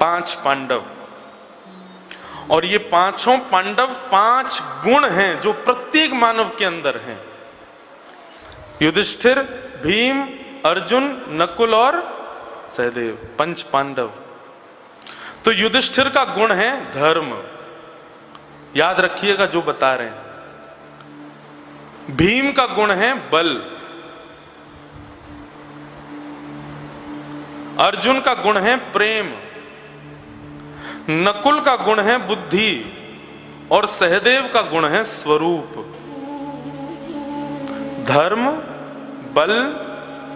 5 पांडव, और ये पांचों पांडव 5 गुण हैं जो प्रत्येक मानव के अंदर हैं। युधिष्ठिर, भीम, अर्जुन, नकुल और सहदेव, 5 पांडव। तो युधिष्ठिर का गुण है धर्म, याद रखिएगा जो बता रहे हैं। भीम का गुण है बल, अर्जुन का गुण है प्रेम, नकुल का गुण है बुद्धि, और सहदेव का गुण है स्वरूप। धर्म, बल,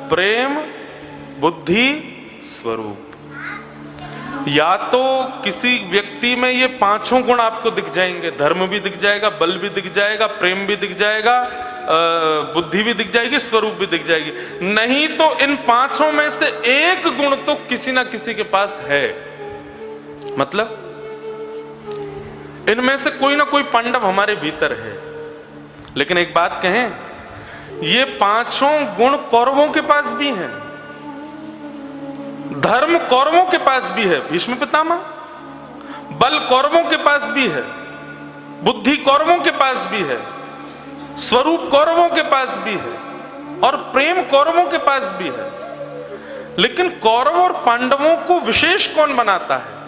प्रेम, बुद्धि, स्वरूप। या तो किसी व्यक्ति में ये 5 गुण आपको दिख जाएंगे, धर्म भी दिख जाएगा, बल भी दिख जाएगा, प्रेम भी दिख जाएगा, बुद्धि भी दिख जाएगी, स्वरूप भी दिख जाएगी। नहीं तो इन 5 में से एक गुण तो किसी ना किसी के पास है। मतलब इनमें से कोई ना कोई पांडव हमारे भीतर है। लेकिन एक बात कहें, ये 5 गुण कौरवों के पास भी हैं, धर्म कौरवों के पास भी है, भीष्म पितामह, बल कौरवों के पास भी है, बुद्धि कौरवों के पास भी है, स्वरूप कौरवों के पास भी है, और प्रेम कौरवों के पास भी है। लेकिन कौरव और पांडवों को विशेष कौन बनाता है?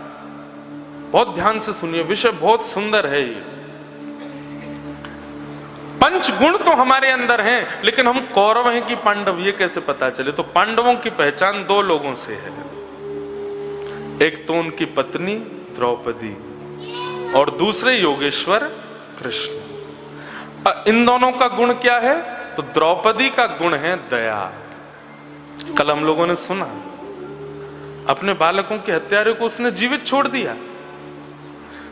बहुत ध्यान से सुनिए, विषय बहुत सुंदर है ये। 5 गुण तो हमारे अंदर हैं, लेकिन हम कौरव हैं कि पांडव, ये कैसे पता चले? तो पांडवों की पहचान 2 लोगों से है। एक तो उनकी पत्नी द्रौपदी, और दूसरे योगेश्वर कृष्ण। इन दोनों का गुण क्या है? तो द्रौपदी का गुण है दया। कल हम लोगों ने सुना, अपने बालकों के हत्यारे को उसने जीवित छोड़ दिया।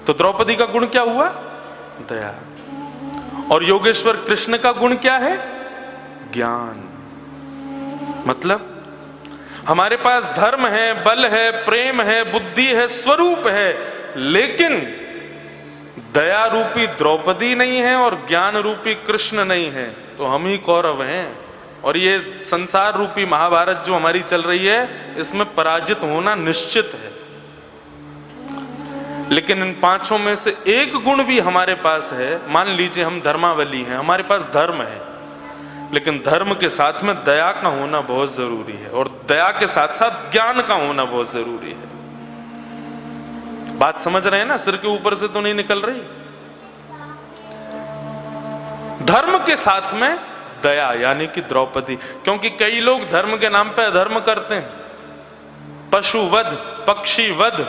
तो द्रौपदी का गुण क्या हुआ? दया। और योगेश्वर कृष्ण का गुण क्या है? ज्ञान। मतलब हमारे पास धर्म है, बल है, प्रेम है, बुद्धि है, स्वरूप है, लेकिन दया रूपी द्रौपदी नहीं है और ज्ञान रूपी कृष्ण नहीं है। तो हम ही कौरव हैं। और ये संसार रूपी महाभारत जो हमारी चल रही है, इसमें पराजित होना निश्चित है। लेकिन इन 5 में से एक गुण भी हमारे पास है। मान लीजिए हम धर्मावली हैं, हमारे पास धर्म है, लेकिन धर्म के साथ में दया का होना बहुत जरूरी है, और दया के साथ साथ ज्ञान का होना बहुत जरूरी है। बात समझ रहे हैं ना? सिर के ऊपर से तो नहीं निकल रही। धर्म के साथ में दया, यानी कि द्रौपदी। क्योंकि कई लोग धर्म के नाम पे अधर्म करते हैं, पशु वध, पक्षी वध,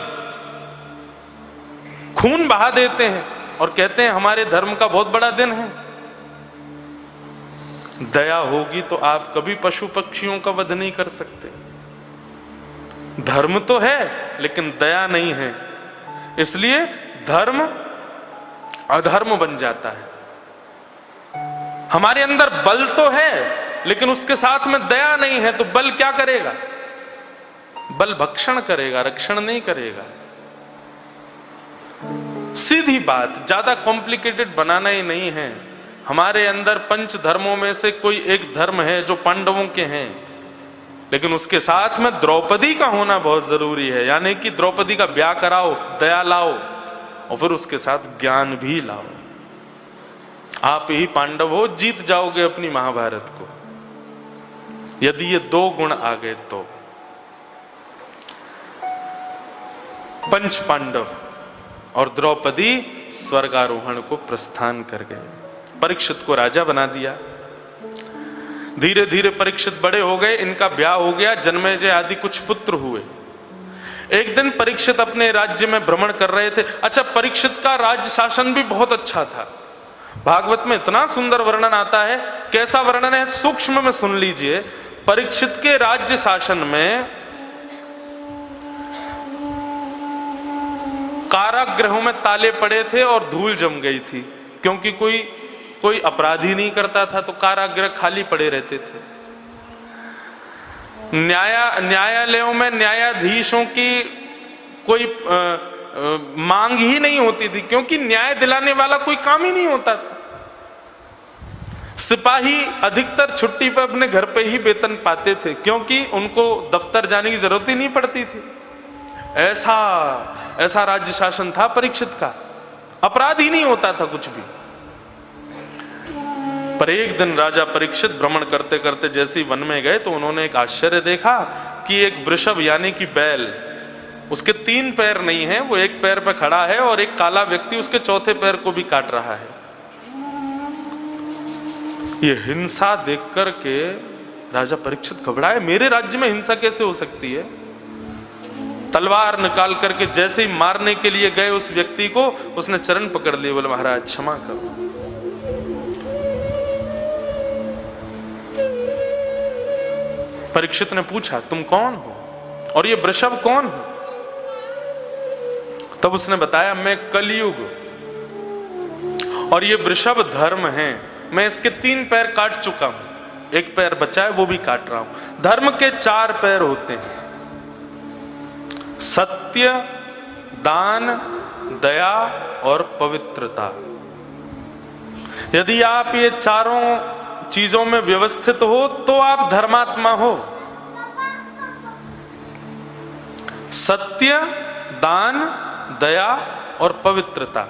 खून बहा देते हैं और कहते हैं हमारे धर्म का बहुत बड़ा दिन है। दया होगी तो आप कभी पशु पक्षियों का वध नहीं कर सकते। धर्म तो है लेकिन दया नहीं है, इसलिए धर्म अधर्म बन जाता है। हमारे अंदर बल तो है लेकिन उसके साथ में दया नहीं है, तो बल क्या करेगा? बल भक्षण करेगा, रक्षण नहीं करेगा। सीधी बात, ज्यादा कॉम्प्लिकेटेड बनाना ही नहीं है। हमारे अंदर 5 धर्मों में से कोई एक धर्म है जो पांडवों के हैं, लेकिन उसके साथ में द्रौपदी का होना बहुत जरूरी है। यानी कि द्रौपदी का ब्याह कराओ, दया लाओ, और फिर उसके साथ ज्ञान भी लाओ। आप ही पांडव हो, जीत जाओगे अपनी महाभारत को, यदि ये 2 गुण आ गए तो। 5 पांडव और द्रौपदी स्वर्गारोहण को प्रस्थान कर गए। परीक्षित को राजा बना दिया। धीरे धीरे परीक्षित बड़े हो गए, इनका ब्याह हो गया, जन्मेजय आदि कुछ पुत्र हुए। एक दिन परीक्षित अपने राज्य में भ्रमण कर रहे थे। अच्छा, परीक्षित का राज्य शासन भी बहुत अच्छा था। भागवत में इतना सुंदर वर्णन आता है। कैसा वर्णन है? सूक्ष्म में सुन लीजिए। परीक्षित के राज्य शासन में कारागृहों में ताले पड़े थे और धूल जम गई थी, क्योंकि कोई अपराधी नहीं करता था, तो कारागृह खाली पड़े रहते थे। न्यायालयों में न्यायाधीशों की कोई मांग ही नहीं होती थी, क्योंकि न्याय दिलाने वाला कोई काम ही नहीं होता था। सिपाही अधिकतर छुट्टी पर अपने घर पे ही वेतन पाते थे, क्योंकि उनको दफ्तर जाने की जरूरत ही नहीं पड़ती थी। ऐसा ऐसा राज्य शासन था परीक्षित का, अपराध ही नहीं होता था कुछ भी। पर एक दिन राजा परीक्षित भ्रमण करते करते जैसे ही वन में गए तो उन्होंने एक आश्चर्य देखा कि एक वृषभ यानी कि बैल, उसके 3 पैर नहीं है, वो एक पैर पे खड़ा है और एक काला व्यक्ति उसके चौथे पैर को भी काट रहा है। ये हिंसा देख करके राजा परीक्षित घबराए, मेरे राज्य में हिंसा कैसे हो सकती है। तलवार निकाल करके जैसे ही मारने के लिए गए उस व्यक्ति को, उसने चरण पकड़ लिए, बोले महाराज क्षमा करो। परीक्षित ने पूछा तुम कौन हो और ये वृषभ कौन हो? तब उसने बताया मैं कलयुग और ये वृषभ धर्म है, मैं इसके 3 पैर काट चुका हूं, एक पैर बचा है वो भी काट रहा हूं। धर्म के 4 पैर होते हैं, सत्य, दान, दया और पवित्रता। यदि आप ये चारों चीजों में व्यवस्थित हो तो आप धर्मात्मा हो। सत्य, दान, दया और पवित्रता।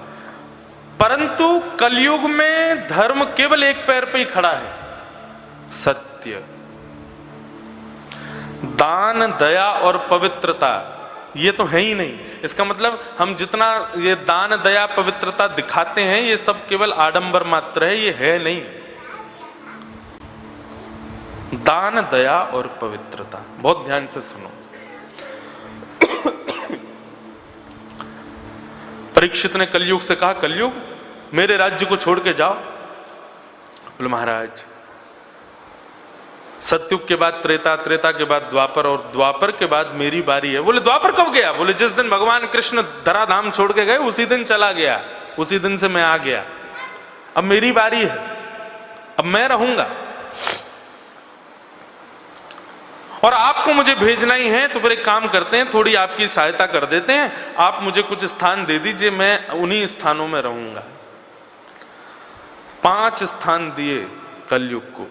परंतु कलयुग में धर्म केवल एक पैर पे ही खड़ा है, सत्य। दान, दया और पवित्रता ये तो है ही नहीं। इसका मतलब हम जितना ये दान, दया, पवित्रता दिखाते हैं ये सब केवल आडंबर मात्र है, ये है नहीं। दान, दया और पवित्रता, बहुत ध्यान से सुनो। परीक्षित ने कलयुग से कहा कलयुग मेरे राज्य को छोड़ के जाओ। बोले महाराज सतयुग के बाद त्रेता, त्रेता के बाद द्वापर और द्वापर के बाद मेरी बारी है। बोले द्वापर कब गया? बोले जिस दिन भगवान कृष्ण धराधाम छोड़ के गए उसी दिन चला गया, उसी दिन से मैं आ गया, अब मेरी बारी है, अब मैं रहूंगा और आपको मुझे भेजना ही है। तो फिर एक काम करते हैं, थोड़ी आपकी सहायता कर देते हैं, आप मुझे कुछ स्थान दे दीजिए, मैं उन्हीं स्थानों में रहूंगा। 5 स्थान दिए कलयुग को।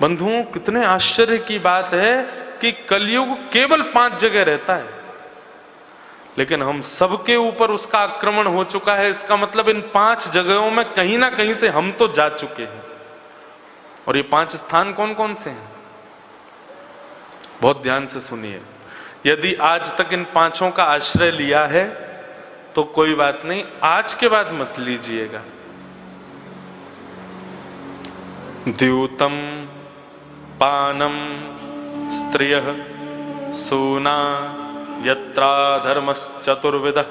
बंधुओं कितने आश्चर्य की बात है कि कलयुग केवल 5 जगह रहता है, लेकिन हम सबके ऊपर उसका आक्रमण हो चुका है। इसका मतलब इन 5 जगहों में कहीं ना कहीं से हम तो जा चुके हैं। और ये 5 स्थान कौन कौन से हैं? बहुत ध्यान से सुनिए। यदि आज तक इन 5 का आश्रय लिया है तो कोई बात नहीं, आज के बाद मत लीजिएगा। द्यूतम, पानम, स्त्रियः, सूना, यत्रा धर्मश्चतुर्विधः,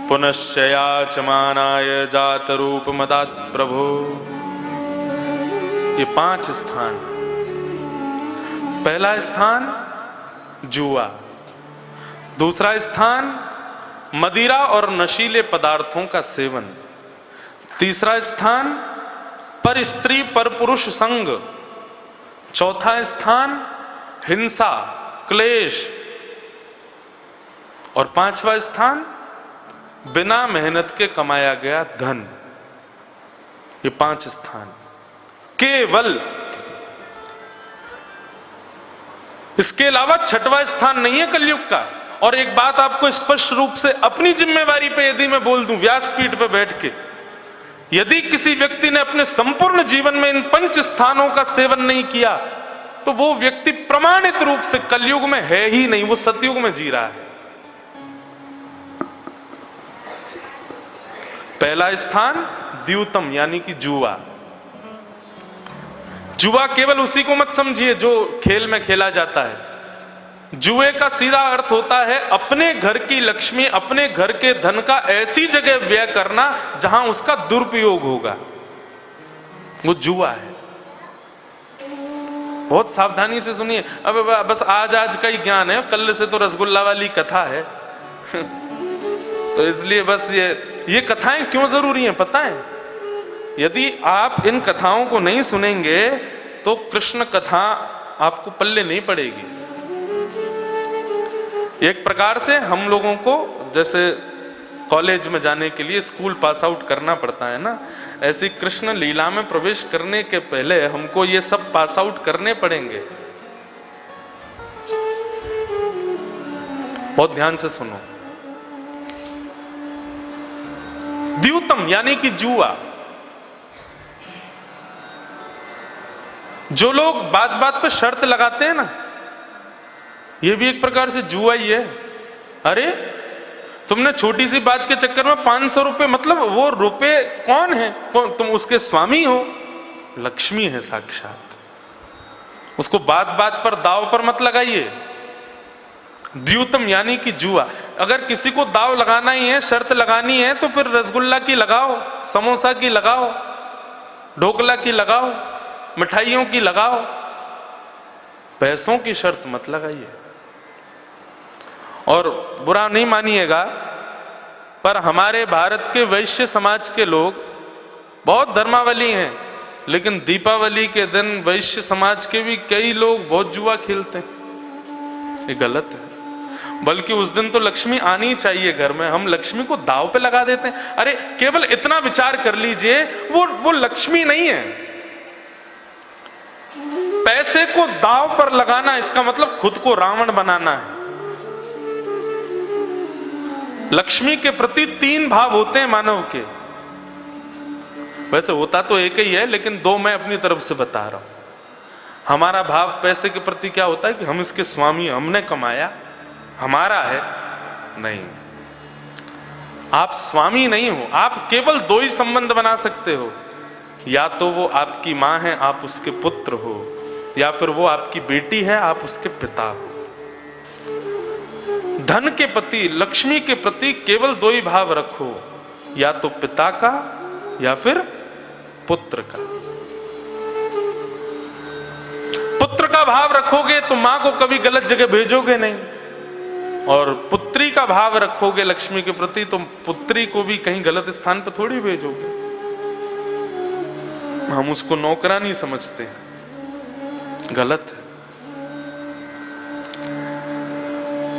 पुनश्च याचमानाय जात रूप मदात् प्रभो। ये 5 स्थान। पहला स्थान जुआ, दूसरा स्थान मदिरा और नशीले पदार्थों का सेवन, तीसरा स्थान पर स्त्री पर पुरुष संग, चौथा स्थान हिंसा, क्लेश और 5वां स्थान बिना मेहनत के कमाया गया धन। ये 5 स्थान केवल। इसके अलावा 6वां स्थान नहीं है कलयुग का। और एक बात आपको स्पष्ट रूप से अपनी जिम्मेवारी पे यदि मैं बोल दूं व्यासपीठ पे बैठ के, यदि किसी व्यक्ति ने अपने संपूर्ण जीवन में इन 5 स्थानों का सेवन नहीं किया तो वो व्यक्ति प्रमाणित रूप से कलयुग में है ही नहीं, वो सतयुग में जी रहा है। पहला स्थान द्यूतम यानी कि जुआ। जुआ केवल उसी को मत समझिए जो खेल में खेला जाता है। जुए का सीधा अर्थ होता है अपने घर की लक्ष्मी, अपने घर के धन का ऐसी जगह व्यय करना जहां उसका दुरुपयोग होगा, वो जुआ है। बहुत सावधानी से सुनिए। अब बस आज का ही ज्ञान है, कल से तो रसगुल्ला वाली कथा है तो इसलिए बस ये कथाएं क्यों जरूरी हैं पता है? यदि आप इन कथाओं को नहीं सुनेंगे तो कृष्ण कथा आपको पल्ले नहीं पड़ेगी। एक प्रकार से हम लोगों को जैसे कॉलेज में जाने के लिए स्कूल पास आउट करना पड़ता है ना, ऐसी कृष्ण लीला में प्रवेश करने के पहले हमको ये सब पास आउट करने पड़ेंगे। बहुत ध्यान से सुनो। द्यूतम यानी कि जुआ। जो लोग बात बात पे शर्त लगाते हैं ना, ये भी एक प्रकार से जुआ ही है। अरे तुमने छोटी सी बात के चक्कर में 500 रुपए, मतलब वो रुपए कौन है? तुम उसके स्वामी हो, लक्ष्मी है साक्षात। उसको बात बात पर दाव पर मत लगाइए। द्यूतम यानी कि जुआ। अगर किसी को दाव लगाना ही है, शर्त लगानी है, तो फिर रसगुल्ला की लगाओ, समोसा की लगाओ, ढोकला की लगाओ, मिठाइयों की लगाओ, पैसों की शर्त मत लगाइए। और बुरा नहीं मानिएगा, पर हमारे भारत के वैश्य समाज के लोग बहुत धर्मावली हैं, लेकिन दीपावली के दिन वैश्य समाज के भी कई लोग बहुत जुआ खेलते हैं। ये गलत है। बल्कि उस दिन तो लक्ष्मी आनी चाहिए घर में, हम लक्ष्मी को दाव पे लगा देते हैं। अरे केवल इतना विचार कर लीजिए, वो लक्ष्मी नहीं है। पैसे को दाव पर लगाना, इसका मतलब खुद को रावण बनाना है। लक्ष्मी के प्रति 3 भाव होते हैं मानव के। वैसे होता तो एक ही है, लेकिन 2 मैं अपनी तरफ से बता रहा हूं। हमारा भाव पैसे के प्रति क्या होता है कि हम इसके स्वामी, हमने कमाया, हमारा है। नहीं, आप स्वामी नहीं हो। आप केवल 2 ही संबंध बना सकते हो, या तो वो आपकी मां है, आप उसके पुत्र हो, या फिर वो आपकी बेटी है, आप उसके पिता हो। धन के प्रति, लक्ष्मी के प्रति केवल 2 ही भाव रखो, या तो पिता का या फिर पुत्र का। पुत्र का भाव रखोगे तो मां को कभी गलत जगह भेजोगे नहीं, और पुत्री का भाव रखोगे लक्ष्मी के प्रति तो पुत्री को भी कहीं गलत स्थान पर थोड़ी भेजोगे। हम उसको नौकरानी समझते हैं, गलत है।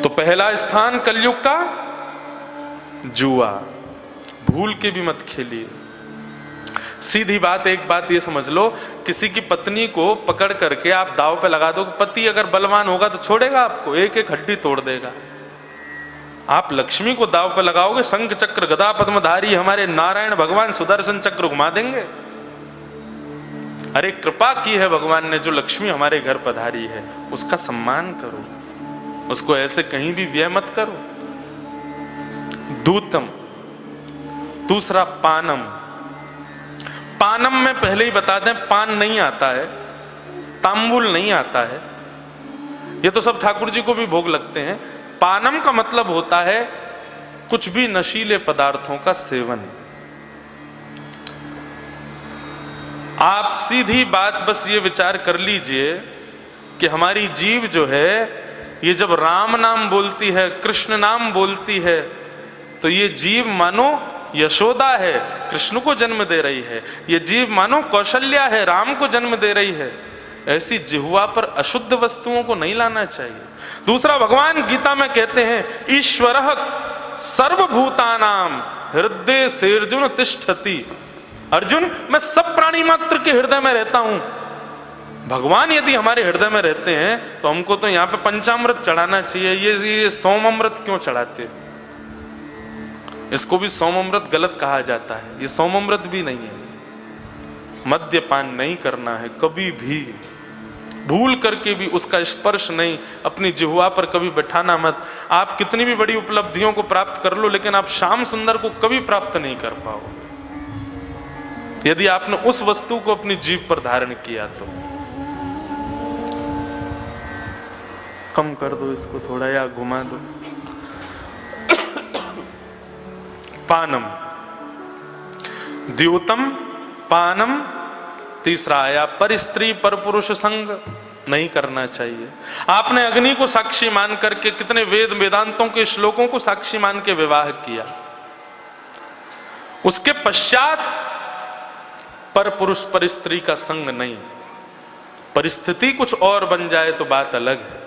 तो पहला स्थान कलयुग का जुआ, भूल के भी मत खेलिए। सीधी बात, एक बात ये समझ लो, किसी की पत्नी को पकड़ करके आप दाव पे लगा दो, पति अगर बलवान होगा तो छोड़ेगा आपको, एक एक हड्डी तोड़ देगा। आप लक्ष्मी को दाव पे लगाओगे, शंख चक्र गदा पद्मधारी हमारे नारायण भगवान सुदर्शन चक्र घुमा देंगे। अरे कृपा की है भगवान ने, जो लक्ष्मी हमारे घर पधारी है, उसका सम्मान करो, उसको ऐसे कहीं भी व्यय मत करो। दूतम। दूसरा पानम। पानम में पहले ही बता दें, पान नहीं आता है, तांबुल नहीं आता है, ये तो सब ठाकुर जी को भी भोग लगते हैं। पानम का मतलब होता है कुछ भी नशीले पदार्थों का सेवन। आप सीधी बात बस ये विचार कर लीजिए कि हमारी जीव जो है, ये जब राम नाम बोलती है, कृष्ण नाम बोलती है, तो ये जीव मानो यशोदा है, कृष्ण को जन्म दे रही है। ये जीव मानो कौशल्या है, राम को जन्म दे रही है। ऐसी जिह्वा पर अशुद्ध वस्तुओं को नहीं लाना चाहिए। दूसरा, भगवान गीता में कहते हैं, ईश्वरः सर्वभूतानां हृदय सेर्जुन तिष्ठति। अर्जुन, मैं सब प्राणी मात्र के हृदय में रहता हूं। भगवान यदि हमारे हृदय में रहते हैं तो हमको तो यहाँ पे पंचामृत चढ़ाना चाहिए। ये सोमामृत क्यों चढ़ाते? इसको भी सोमामृत गलत कहा जाता है, ये सोमामृत भी नहीं है। मद्यपान नहीं करना है कभी भी, भूल करके भी उसका स्पर्श नहीं, अपनी जिह्वा पर कभी बैठाना मत। आप कितनी भी बड़ी उपलब्धियों को प्राप्त कर लो, लेकिन आप श्याम सुंदर को कभी प्राप्त नहीं कर पाओ यदि आपने उस वस्तु को अपनी जीभ पर धारण किया तो। कम कर दो इसको थोड़ा, या घुमा दो। पानम, द्यूतम, पानम। तीसरा आया पर स्त्री पर पुरुष संग, नहीं करना चाहिए। आपने अग्नि को साक्षी मान करके कितने वेद वेदांतों के श्लोकों को साक्षी मान के विवाह किया, उसके पश्चात पर पुरुष पर स्त्री का संग नहीं। परिस्थिति कुछ और बन जाए तो बात अलग है।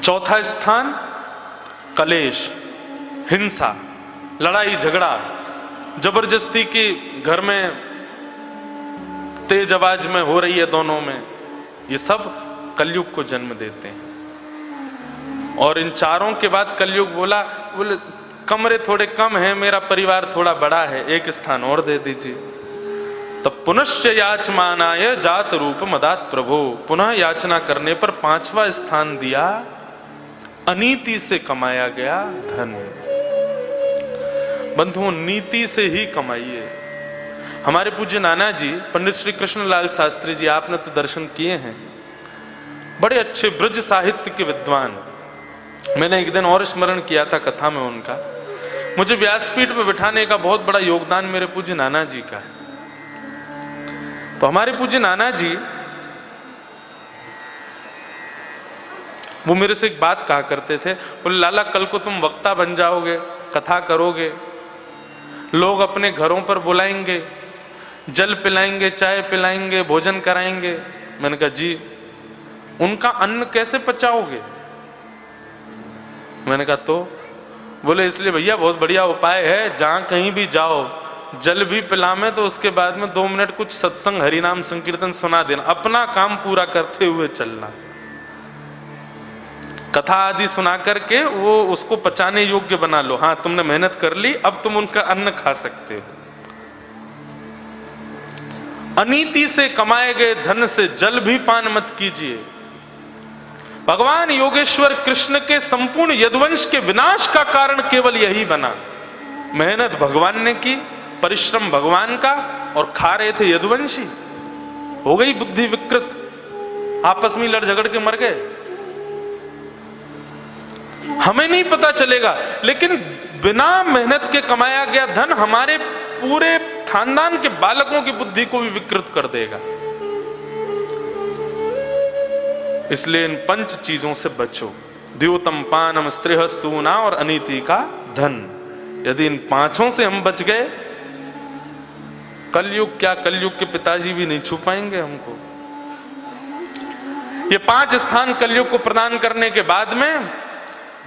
चौथा स्थान कलेश, हिंसा, लड़ाई झगड़ा, जबरदस्ती की घर में तेज आवाज में हो रही है दोनों में, ये सब कलयुग को जन्म देते हैं। और इन चारों के बाद कलयुग बोले कमरे थोड़े कम हैं, मेरा परिवार थोड़ा बड़ा है, एक स्थान और दे दीजिए। तब पुनश्च याचमानाय जात रूप मदात प्रभो, पुनः याचना करने पर 5वां स्थान दिया अनीति से कमाया गया धन। बंधुओं, नीति से ही कमाइए। हमारे पूज्य नाना जी पंडित श्री कृष्णलाल शास्त्री जी, आपने तो दर्शन किए हैं, बड़े अच्छे ब्रज साहित्य के विद्वान। मैंने एक दिन और स्मरण किया था कथा में उनका। मुझे व्यासपीठ पर बिठाने का बहुत बड़ा योगदान मेरे पूज्य नाना जी का है। तो हमारे पूज्य नाना जी वो मेरे से एक बात कहा करते थे, बोले लाला कल को तुम वक्ता बन जाओगे, कथा करोगे, लोग अपने घरों पर बुलाएंगे, जल पिलाएंगे, चाय पिलाएंगे, भोजन कराएंगे। मैंने कहा जी उनका अन्न कैसे पचाओगे? मैंने कहा तो बोले इसलिए भैया बहुत बढ़िया उपाय है, जहां कहीं भी जाओ जल भी पिलामे तो उसके बाद में 2 मिनट कुछ सत्संग हरिनाम संकीर्तन सुना देना, अपना काम पूरा करते हुए चलना। कथा आदि सुना करके वो उसको पचाने योग्य बना लो। हाँ तुमने मेहनत कर ली, अब तुम उनका अन्न खा सकते हो। अनीति से कमाए गए धन से जल भी पान मत कीजिए। भगवान योगेश्वर कृष्ण के संपूर्ण यदुवंश के विनाश का कारण केवल यही बना। मेहनत भगवान ने की, परिश्रम भगवान का, और खा रहे थे यदुवंशी। हो गई बुद्धि विकृत, आपस में लड़ झगड़ के मर गए। हमें नहीं पता चलेगा, लेकिन बिना मेहनत के कमाया गया धन हमारे पूरे खानदान के बालकों की बुद्धि को भी विकृत कर देगा। इसलिए इन 5 चीजों से बचो। द्योतम पानम स्त्रीह सूना और अनीति का धन। यदि इन 5 से हम बच गए, कलयुग क्या, कलयुग के पिताजी भी नहीं छू पाएंगे हमको। ये 5 स्थान कलयुग को प्रदान करने के बाद में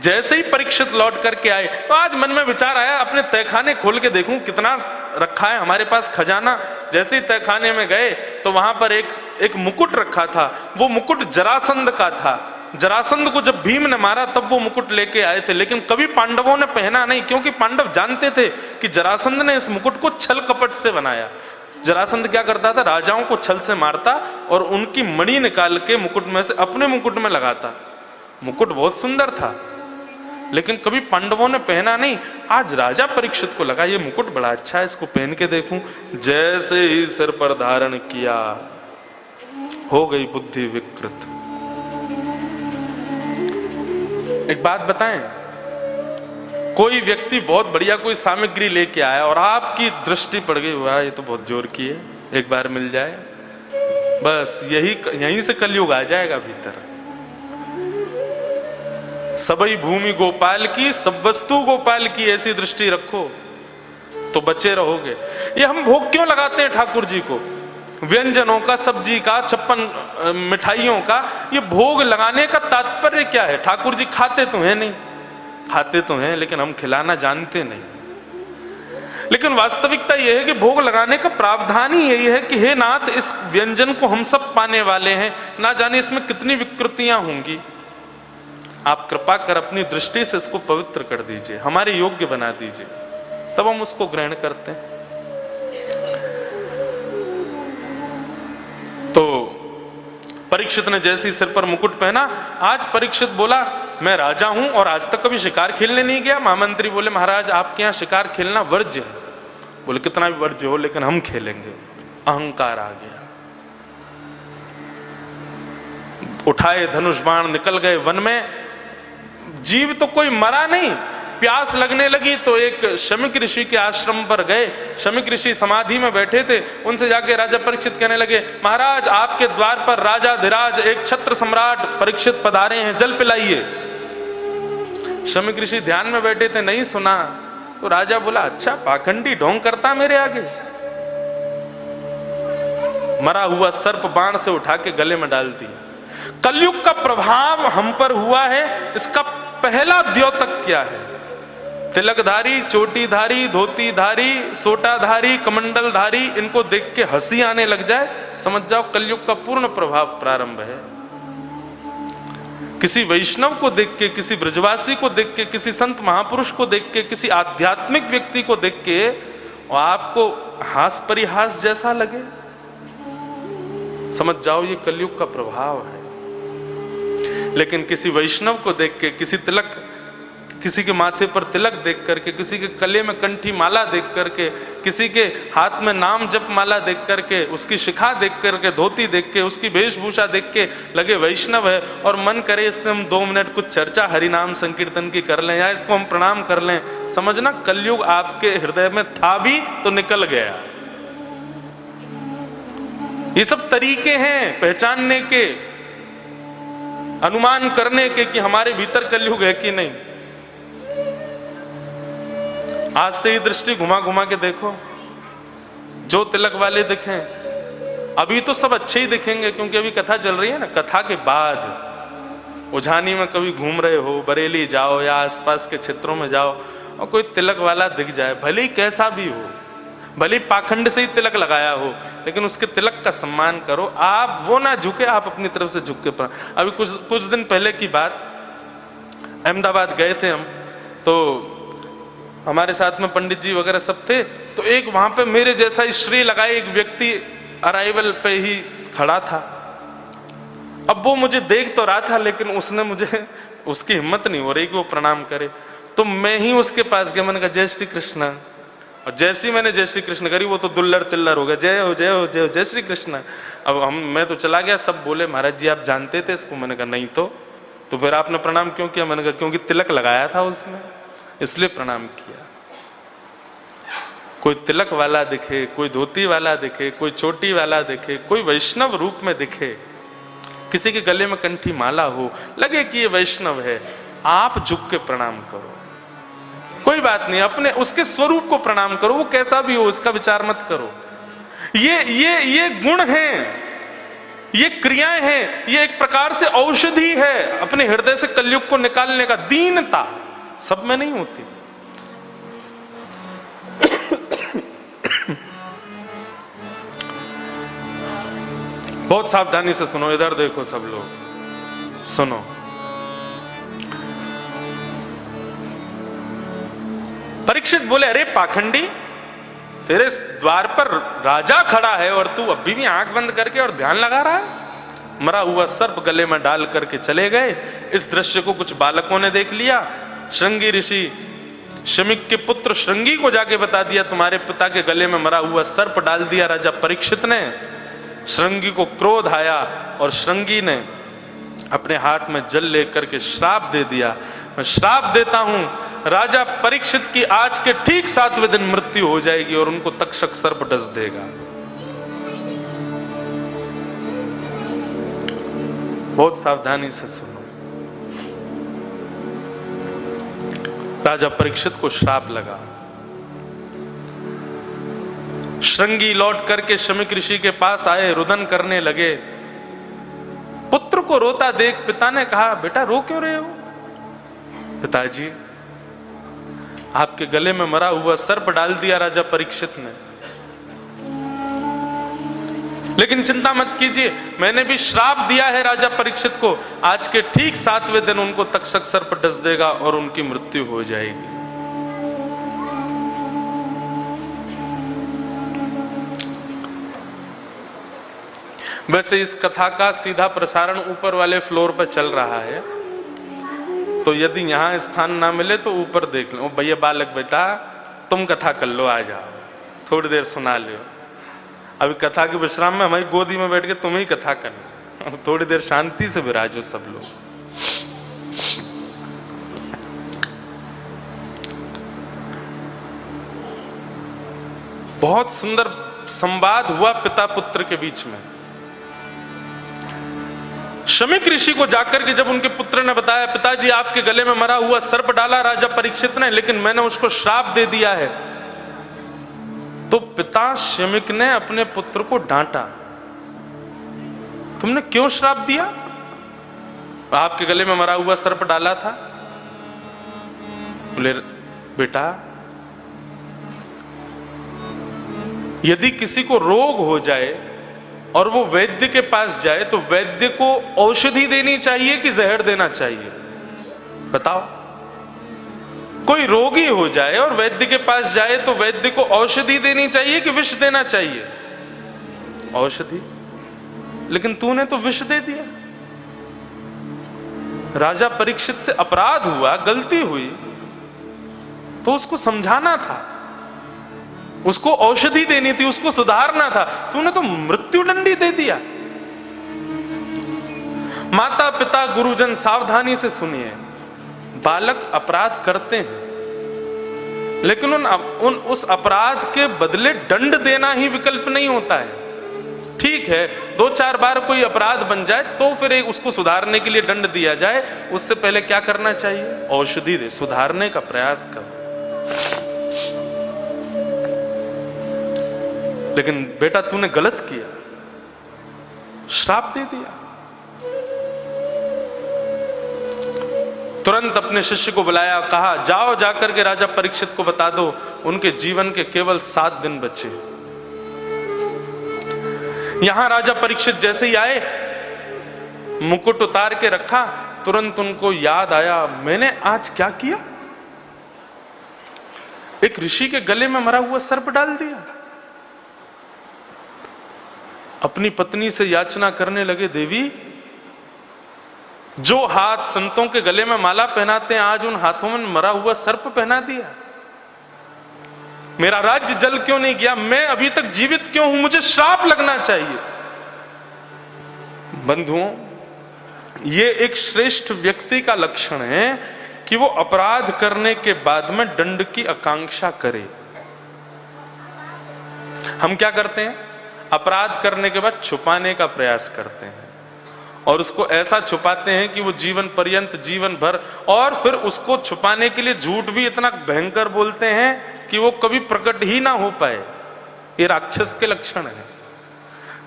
जैसे ही परीक्षित लौट करके आए, तो आज मन में विचार आया अपने तहखाने खोल के देखूं कितना रखा है हमारे पास खजाना। जैसे ही तहखाने में गए तो वहां पर एक मुकुट रखा था। वो मुकुट जरासंध का था। जरासंध को जब भीम ने मारा तब वो मुकुट लेके आए थे, लेकिन कभी पांडवों ने पहना नहीं, क्योंकि पांडव जानते थे कि जरासंध ने इस मुकुट को छल कपट से बनाया। जरासंध क्या करता था, राजाओं को छल से मारता और उनकी मणि निकाल के मुकुट में से अपने मुकुट में लगाता। मुकुट बहुत सुंदर था, लेकिन कभी पांडवों ने पहना नहीं। आज राजा परीक्षित को लगा ये मुकुट बड़ा अच्छा है, इसको पहन के देखूं। जैसे ही सिर पर धारण किया, हो गई बुद्धि विकृत। एक बात बताएं, कोई व्यक्ति बहुत बढ़िया कोई सामग्री लेके आया और आपकी दृष्टि पड़ गई, वाह ये तो बहुत जोर की है, एक बार मिल जाए, बस यहीं से कलयुग आ जाएगा भीतर। सबई भूमि गोपाल की, सब वस्तु गोपाल की, ऐसी दृष्टि रखो तो बचे रहोगे। ये हम भोग क्यों लगाते हैं ठाकुर जी को? व्यंजनों का, सब्जी का, 56 मिठाइयों का, ये भोग लगाने का तात्पर्य क्या है? ठाकुर जी खाते तो हैं नहीं, खाते तो हैं लेकिन हम खिलाना जानते नहीं। लेकिन वास्तविकता यह है कि भोग लगाने का प्रावधान ही यही है कि हे नाथ, इस व्यंजन को हम सब पाने वाले हैं, ना जाने इसमें कितनी विकृतियां होंगी। आप कृपा कर अपनी दृष्टि से इसको पवित्र कर दीजिए, हमारे योग्य बना दीजिए, तब हम उसको ग्रहण करते हैं। तो परीक्षित ने जैसे ही सिर पर मुकुट पहना, आज परीक्षित बोला मैं राजा हूं और आज तक कभी शिकार खेलने नहीं गया। महामंत्री बोले महाराज आपके यहां शिकार खेलना वर्ज्य है। बोले कितना भी वर्ज्य हो लेकिन हम खेलेंगे। अहंकार आ गया, उठाए धनुष बाण, निकल गए वन में। जीव तो कोई मरा नहीं, प्यास लगने लगी तो एक शमिक ऋषि के आश्रम पर गए। शमिक ऋषि समाधि में बैठे थे, उनसे जाके राजा परीक्षित कहने लगे महाराज आपके द्वार पर राजा धीराज एक छत्र सम्राट परीक्षित पधारे हैं, जल पिलाइए। शमिक ऋषि ध्यान में बैठे थे, नहीं सुना। तो राजा बोला अच्छा पाखंडी ढोंग करता मेरे आगे। मरा हुआ सर्प बाण से उठा के गले में डाल दिया। कलयुग का प्रभाव हम पर हुआ है, इसका पहला द्योतक क्या है? तिलकधारी, चोटीधारी, धोतीधारी, सोटाधारी, कमंडलधारी, इनको देख के हंसी आने लग जाए, समझ जाओ कलयुग का पूर्ण प्रभाव प्रारंभ है। किसी वैष्णव को देख के, किसी ब्रजवासी को देख के, किसी संत महापुरुष को देख के, किसी आध्यात्मिक व्यक्ति को देख के और आपको हास परिहास जैसा लगे, समझ जाओ ये कलयुग का प्रभाव है। लेकिन किसी वैष्णव को देख के, किसी के माथे पर तिलक देख करके, किसी के गले में कंठी माला देख करके, किसी के हाथ में नाम जप माला देख करके, उसकी शिखा देख करके, धोती देख के, उसकी वेशभूषा देख के लगे वैष्णव है, और मन करे इससे हम 2 मिनट कुछ चर्चा हरिनाम संकीर्तन की कर लें या इसको हम प्रणाम कर लें, समझना कलयुग आपके हृदय में था भी तो निकल गया। ये सब तरीके हैं पहचानने के, अनुमान करने के कि हमारे भीतर कलयुग है कि नहीं। आज से ही दृष्टि घुमा घुमा के देखो, जो तिलक वाले दिखें, अभी तो सब अच्छे ही दिखेंगे क्योंकि अभी कथा चल रही है ना। कथा के बाद उझानी में कभी घूम रहे हो, बरेली जाओ या आसपास के क्षेत्रों में जाओ और कोई तिलक वाला दिख जाए, भले ही कैसा भी हो, भले ही पाखंड से ही तिलक लगाया हो, लेकिन उसके तिलक का सम्मान करो। आप वो ना झुके, आप अपनी तरफ से झुक के। अभी कुछ दिन पहले की बात, अहमदाबाद गए थे हम, तो हमारे साथ में पंडित जी वगैरह सब थे, तो एक वहां पे मेरे जैसा श्री लगाए एक व्यक्ति अराइवल पे ही खड़ा था। अब वो मुझे देख तो रहा था, लेकिन उसने मुझे, उसकी हिम्मत नहीं हो रही कि वो प्रणाम करे, तो मैं ही उसके पास गया। मैंने कहा जय श्री कृष्ण, और जैसे ही मैंने जय श्री कृष्ण करी वो तो दुल्लर तिल्लर हो गया, जय हो जय हो जय हो, जय श्री कृष्ण। अब मैं तो चला गया, सब बोले महाराज जी आप जानते थे इसको। मैंने कहा नहीं तो फिर आपने प्रणाम क्यों किया? मैंने कहा क्योंकि तिलक लगाया था उसने, इसलिए प्रणाम किया। कोई तिलक वाला दिखे, कोई धोती वाला दिखे, कोई चोटी वाला दिखे, कोई वैष्णव रूप में दिखे, किसी के गले में कंठी माला हो, लगे कि ये वैष्णव है, आप झुक के प्रणाम करो, कोई बात नहीं, अपने उसके स्वरूप को प्रणाम करो, वो कैसा भी हो इसका विचार मत करो। ये गुण हैं, ये क्रियाएं हैं, ये एक प्रकार से औषधि है अपने हृदय से कलयुग को निकालने का। दीनता सब में नहीं होती। बहुत सावधानी से सुनो, इधर देखो सब लोग सुनो। परीक्षित बोले अरे पाखंडी, तेरे द्वार पर राजा खड़ा है और तू अभी भी आंख बंद करके और ध्यान लगा रहा है। मरा हुआ सर्प गले में डाल करके चले गए। इस दृश्य को कुछ बालकों ने देख लिया। श्रृंगी ऋषि शमिक के पुत्र श्रृंगी को जाके बता दिया तुम्हारे पिता के गले में मरा हुआ सर्प डाल दिया राजा परीक्षित ने। श्रृंगी को क्रोध आया और श्रृंगी ने अपने हाथ में जल लेकर के श्राप दे दिया। मैं श्राप देता हूं राजा परीक्षित की आज के ठीक 7वें दिन मृत्यु हो जाएगी और उनको तक्षक सर्प डस देगा। बहुत सावधानी से सुनो। राजा परीक्षित को श्राप लगा। श्रृंगी लौट करके शमिक ऋषि के पास आए, रुदन करने लगे। पुत्र को रोता देख पिता ने कहा बेटा रो क्यों रहे हो? पिताजी आपके गले में मरा हुआ सर्प डाल दिया राजा परीक्षित ने, लेकिन चिंता मत कीजिए, मैंने भी श्राप दिया है राजा परीक्षित को, आज के ठीक 7वें दिन उनको तक्षक सर्प डस देगा और उनकी मृत्यु हो जाएगी। वैसे इस कथा का सीधा प्रसारण ऊपर वाले फ्लोर पर चल रहा है, तो यदि यहां स्थान ना मिले तो ऊपर देख लो। भैया बालक बेटा तुम कथा कर लो, आ जाओ थोड़ी देर सुना लो। अभी कथा के विश्राम में हमारी गोदी में बैठ के तुम ही कथा करना, थोड़ी देर शांति से विराजो सब लोग। बहुत सुंदर संवाद हुआ पिता पुत्र के बीच में। शमिक ऋषि को जाकर के जब उनके पुत्र ने बताया पिताजी आपके गले में मरा हुआ सर्प डाला राजा परीक्षित ने, लेकिन मैंने उसको श्राप दे दिया है, तो पिता शमिक ने अपने पुत्र को डांटा, तुमने क्यों श्राप दिया? आपके गले में मरा हुआ सर्प डाला था। बोले बेटा, यदि किसी को रोग हो जाए और वो वैद्य के पास जाए तो वैद्य को औषधि देनी चाहिए कि जहर देना चाहिए? बताओ। कोई रोगी हो जाए और वैद्य के पास जाए तो वैद्य को औषधि देनी चाहिए कि विष देना चाहिए? औषधि। लेकिन तूने तो विष दे दिया। राजा परीक्षित से अपराध हुआ, गलती हुई, तो उसको समझाना था, उसको औषधि देनी थी, उसको सुधारना था। तूने तो मृत्युदंडी दे दिया। माता पिता गुरुजन सावधानी से सुनिए, बालक अपराध करते हैं, लेकिन उस अपराध के बदले दंड देना ही विकल्प नहीं होता है। ठीक है, 2-4 बार कोई अपराध बन जाए तो फिर उसको सुधारने के लिए दंड दिया जाए। उससे पहले क्या करना चाहिए? औषधि दे, सुधारने का प्रयास कर। लेकिन बेटा तूने गलत किया, श्राप दे दिया। तुरंत अपने शिष्य को बुलाया, कहा जाओ जाकर के राजा परीक्षित को बता दो उनके जीवन के केवल 7 दिन बचे। यहां राजा परीक्षित जैसे ही आए, मुकुट उतार के रखा, तुरंत उनको याद आया, मैंने आज क्या किया? एक ऋषि के गले में मरा हुआ सर्प डाल दिया। अपनी पत्नी से याचना करने लगे, देवी जो हाथ संतों के गले में माला पहनाते हैं, आज उन हाथों में मरा हुआ सर्प पहना दिया। मेरा राज्य जल क्यों नहीं गया? मैं अभी तक जीवित क्यों हूं? मुझे श्राप लगना चाहिए। बंधुओं, ये एक श्रेष्ठ व्यक्ति का लक्षण है कि वो अपराध करने के बाद में दंड की आकांक्षा करे। हम क्या करते हैं? अपराध करने के बाद छुपाने का प्रयास करते हैं और उसको ऐसा छुपाते हैं कि वो जीवन पर्यंत, जीवन भर, और फिर उसको छुपाने के लिए झूठ भी इतना भयंकर बोलते हैं कि वो कभी प्रकट ही ना हो पाए। ये राक्षस के लक्षण है।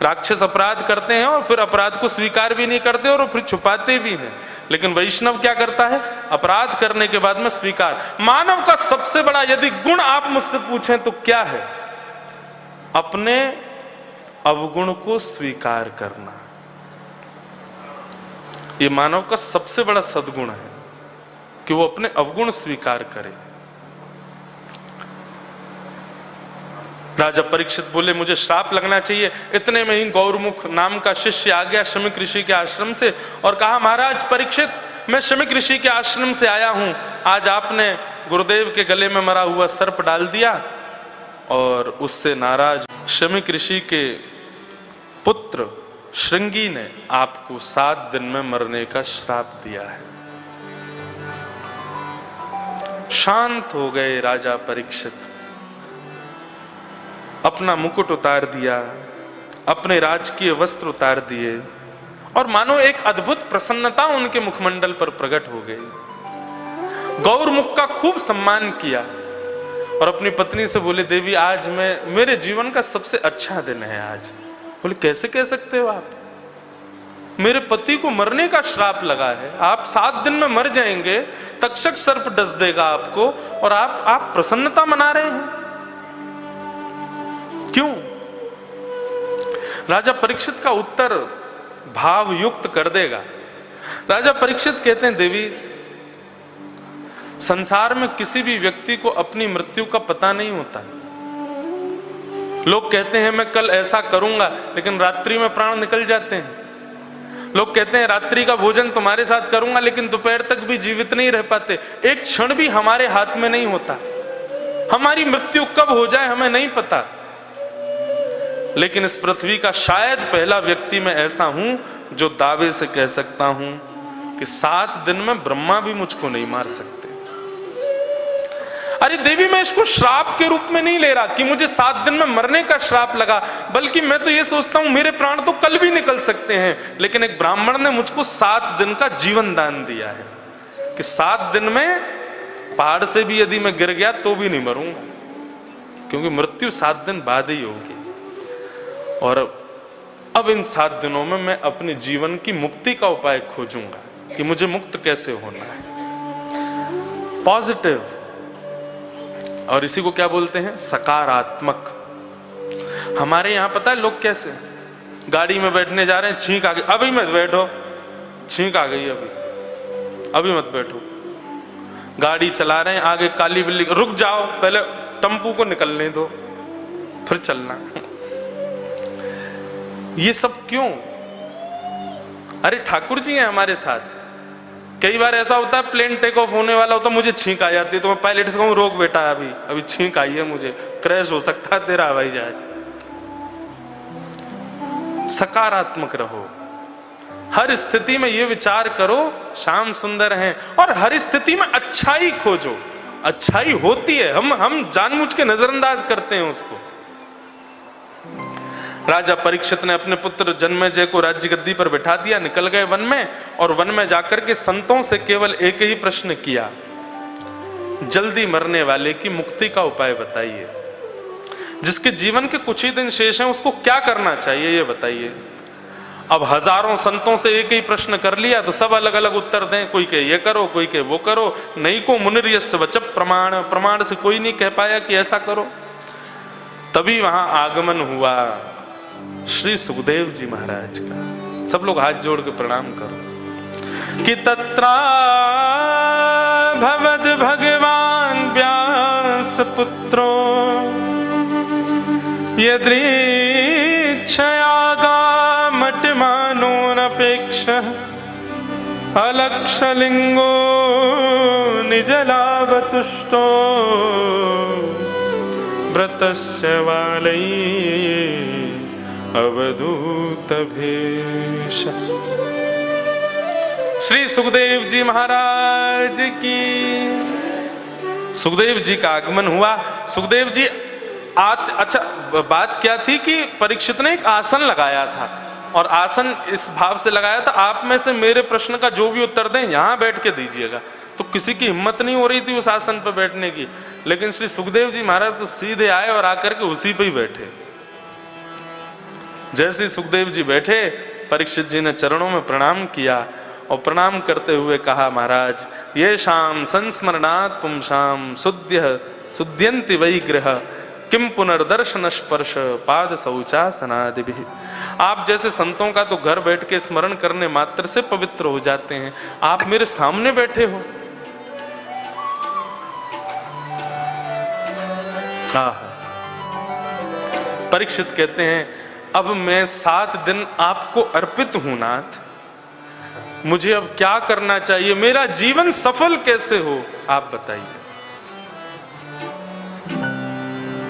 राक्षस अपराध करते हैं और फिर अपराध को स्वीकार भी नहीं करते और फिर छुपाते भी हैं। लेकिन वैष्णव क्या करता है? अपराध करने के बाद में स्वीकार। मानव का सबसे बड़ा यदि गुण आप मुझसे पूछें तो क्या है? अपने अवगुण को स्वीकार करना। ये मानव का सबसे बड़ा सद्गुण है कि वो अपने अवगुण स्वीकार करे। राजा परीक्षित बोले, मुझे श्राप लगना चाहिए। इतने में ही गौरमुख नाम का शिष्य आ गया शमीक ऋषि के आश्रम से और कहा, महाराज परीक्षित, मैं शमीक ऋषि के आश्रम से आया हूं। आज आपने गुरुदेव के गले में मरा हुआ सर्प डाल दिया और उससे नाराज शमीक ऋषि के पुत्र श्रृंगी ने आपको 7 दिन में मरने का श्राप दिया है। शांत हो गए राजा परीक्षित, अपना मुकुट उतार दिया, अपने राजकीय वस्त्र उतार दिए और मानो एक अद्भुत प्रसन्नता उनके मुखमंडल पर प्रकट हो गई। गौरमुख का खूब सम्मान किया और अपनी पत्नी से बोले, देवी आज मेरे जीवन का सबसे अच्छा दिन है आज। बोले, कैसे कह सकते हो आप? मेरे पति को मरने का श्राप लगा है, आप 7 दिन में मर जाएंगे, तक्षक सर्प डस देगा आपको और आप प्रसन्नता मना रहे हैं, क्यों? राजा परीक्षित का उत्तर भाव युक्त कर देगा। राजा परीक्षित कहते हैं, देवी संसार में किसी भी व्यक्ति को अपनी मृत्यु का पता नहीं होता। लोग कहते हैं मैं कल ऐसा करूंगा, लेकिन रात्रि में प्राण निकल जाते हैं। लोग कहते हैं रात्रि का भोजन तुम्हारे साथ करूंगा, लेकिन दोपहर तक भी जीवित नहीं रह पाते। एक क्षण भी हमारे हाथ में नहीं होता। हमारी मृत्यु कब हो जाए हमें नहीं पता। लेकिन इस पृथ्वी का शायद पहला व्यक्ति मैं ऐसा हूं जो दावे से कह सकता हूं कि 7 दिन में ब्रह्मा भी मुझको नहीं मार सकते। अरे देवी, मैं इसको श्राप के रूप में नहीं ले रहा कि मुझे 7 दिन में मरने का श्राप लगा, बल्कि मैं तो ये सोचता हूं मेरे प्राण तो कल भी निकल सकते हैं, लेकिन एक ब्राह्मण ने मुझको 7 दिन का जीवन दान दिया है कि 7 दिन में पहाड़ से भी यदि मैं गिर गया तो भी नहीं मरूंगा, क्योंकि मृत्यु 7 दिन बाद ही होगी। और अब इन 7 दिनों में मैं अपने जीवन की मुक्ति का उपाय खोजूंगा कि मुझे मुक्त कैसे होना है। पॉजिटिव, और इसी को क्या बोलते हैं? सकारात्मक। हमारे यहाँ पता है लोग कैसे, गाड़ी में बैठने जा रहे हैं, छींक आ गई, अभी मत बैठो, छींक आ गई, अभी मत बैठो। गाड़ी चला रहे हैं, आगे काली बिल्ली, रुक जाओ, पहले टम्पू को निकलने दो फिर चलना। ये सब क्यों? अरे ठाकुर जी हैं हमारे साथ। कई बार ऐसा होता है प्लेन टेक ऑफ होने वाला होता, मुझे छींक आ जाती है, तो मैं पायलट से कहूं रोक बेटा, अभी छींक आई है, मुझे क्रैश हो सकता है तेरा हवाई जहाज। सकारात्मक रहो, हर स्थिति में ये विचार करो श्याम सुंदर हैं, और हर स्थिति में अच्छाई खोजो। अच्छाई होती है, हम जानबूझ के नजरअंदाज करते हैं उसको। राजा परीक्षित ने अपने पुत्र जन्मेजय को राज्य गद्दी पर बिठा दिया, निकल गए वन में, और वन में जाकर के संतों से केवल एक ही प्रश्न किया, जल्दी मरने वाले की मुक्ति का उपाय बताइए। जिसके जीवन के कुछ ही दिन शेष हैं उसको क्या करना चाहिए ये बताइए। अब हजारों संतों से एक ही प्रश्न कर लिया तो सब अलग अलग उत्तर दें, कोई कहे ये करो, कोई कहे वो करो। नहीं को मुनिर्यस्य वचः प्रमाण, प्रमाण से कोई नहीं कह पाया कि ऐसा करो। तभी वहां आगमन हुआ श्री सुखदेव जी महाराज का। सब लोग हाथ जोड़ के प्रणाम करो। कि तत्रा भवद भगवान व्यास पुत्रो यदृच्छयागामटिमानोऽनपेक्ष अलक्षलिंगो निजलाभतुष्टो व्रतश्च वालै अवधूत भेष। श्री सुखदेव जी महाराज की। सुखदेव जी का आगमन हुआ। सुखदेव जी अच्छा बात क्या थी कि परीक्षित ने एक आसन लगाया था, और आसन इस भाव से लगाया था, आप में से मेरे प्रश्न का जो भी उत्तर दें यहां बैठ के दीजिएगा। तो किसी की हिम्मत नहीं हो रही थी उस आसन पर बैठने की, लेकिन श्री सुखदेव जी महाराज तो सीधे आए और आकर के उसी पे ही बैठे। जैसे सुखदेव जी बैठे, परीक्षित जी ने चरणों में प्रणाम किया, और प्रणाम करते हुए कहा, महाराज ये शाम संस्मरणात् पुंसाम शुद्ध्यन्ति वै गृह किम पुनर्दर्शन स्पर्श पाद शौचासनादिभिः। आप जैसे संतों का तो घर बैठ के स्मरण करने मात्र से पवित्र हो जाते हैं, आप मेरे सामने बैठे हो। परीक्षित कहते हैं, अब मैं 7 दिन आपको अर्पित हूं नाथ, मुझे अब क्या करना चाहिए, मेरा जीवन सफल कैसे हो आप बताइए।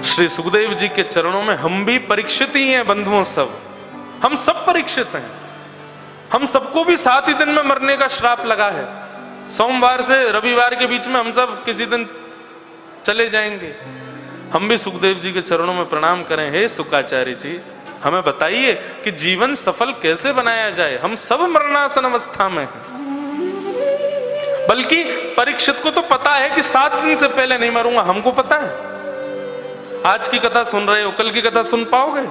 श्री सुखदेव जी के चरणों में हम भी परीक्षित ही हैं बंधुओं, हम सब परीक्षित हैं। हम सबको भी 7 ही दिन में मरने का श्राप लगा है। सोमवार से रविवार के बीच में हम सब किसी दिन चले जाएंगे। हम भी सुखदेव जी के चरणों में प्रणाम करें, हे सुखाचार्य जी हमें बताइए कि जीवन सफल कैसे बनाया जाए, हम सब मरणासन अवस्था में हैं। बल्कि परीक्षित को तो पता है कि 7 दिन से पहले नहीं मरूंगा, हमको पता है। आज की कथा सुन रहे हो, कल की कथा सुन पाओगे?